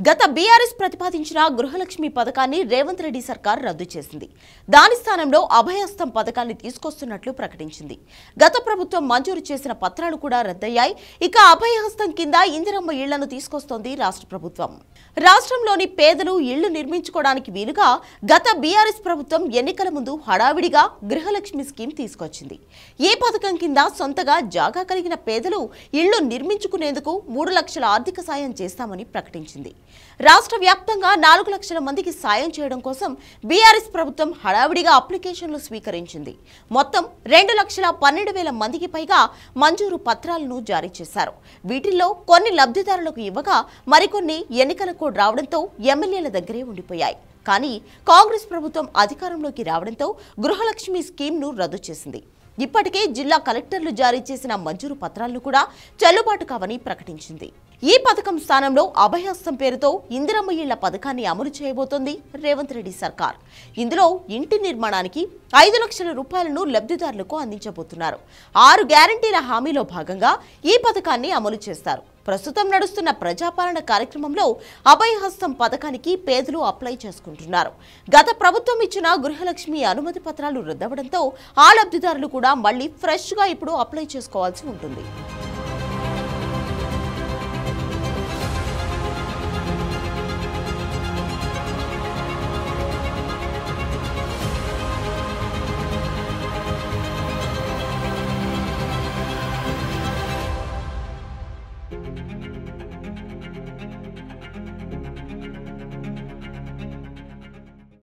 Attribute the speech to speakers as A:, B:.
A: గత బీఆర్ఎస్ ప్రతిపాదించిన గృహలక్ష్మి పథకాన్ని రేవంత్ రెడ్డి సర్కార్ రద్దు చేసింది. దాని స్థానంలో అభయహస్తం పథకాన్ని తీసుకొస్తున్నట్లు ప్రకటించింది. గత ప్రభుత్వం మంజూరు చేసిన పత్రాలు కూడా రద్దయ్యాయి. ఇక అభయహస్తం కింద ఇందిరమ్మ ఇళ్లను తీసుకొస్తోంది రాష్ట్ర ప్రభుత్వం. రాష్ట్రంలోని పేదలు ఇళ్లు నిర్మించుకోవడానికి వీలుగా గత బీఆర్ఎస్ ప్రభుత్వం ఎన్నికల ముందు హడావిడిగా గృహలక్ష్మి స్కీమ్ తీసుకొచ్చింది. ఈ పథకం కింద సొంతగా జాగా కలిగిన పేదలు ఇళ్లు నిర్మించుకునేందుకు 3 లక్షల ఆర్థిక సాయం చేస్తామని ప్రకటించింది. రాష్ట్ర వ్యాప్తంగా 4 లక్షల మందికి సాయం చేయడం కోసం బీఆర్ఎస్ ప్రభుత్వం హడావిడిగా అప్లికేషన్లు స్వీకరించింది. మొత్తం 2,12,000 మందికి పైగా మంజూరు పత్రాలను జారీ చేశారు. వీటిల్లో కొన్ని లబ్ధిదారులకు ఇవ్వగా మరికొన్ని ఎన్నికల కోడ్ రావడంతో ఎమ్మెల్యేల దగ్గరే ఉండిపోయాయి. కానీ కాంగ్రెస్ ప్రభుత్వం అధికారంలోకి రావడంతో గృహలక్ష్మి స్కీమ్ను రద్దు చేసింది. ఇప్పటికే జిల్లా కలెక్టర్లు జారీ చేసిన మంజూరు పత్రాలను కూడా చెల్లుబాటు కావని ప్రకటించింది. ఈ పథకం స్థానంలో అభయహస్తం పేరుతో ఇందిరమ్మ ఇళ్ల పథకాన్ని అమలు చేయబోతోంది రేవంత్ రెడ్డి సర్కార్. ఇందులో ఇంటి నిర్మాణానికి 5 లక్షల రూపాయలను లబ్ధిదారులకు అందించబోతున్నారు. 6 గ్యారంటీల హామీలో భాగంగా ఈ పథకాన్ని అమలు చేస్తారు. ప్రస్తుతం నడుస్తున్న ప్రజాపాలన కార్యక్రమంలో అభయహస్తం పథకానికి పేదలు అప్లై చేసుకుంటున్నారు. గత ప్రభుత్వం ఇచ్చిన గృహలక్ష్మి అనుమతి పత్రాలు రద్దవడంతో ఆ లబ్ధిదారులు కూడా మళ్లీ ఫ్రెష్ గా ఇప్పుడు అప్లై చేసుకోవాల్సి ఉంటుంది.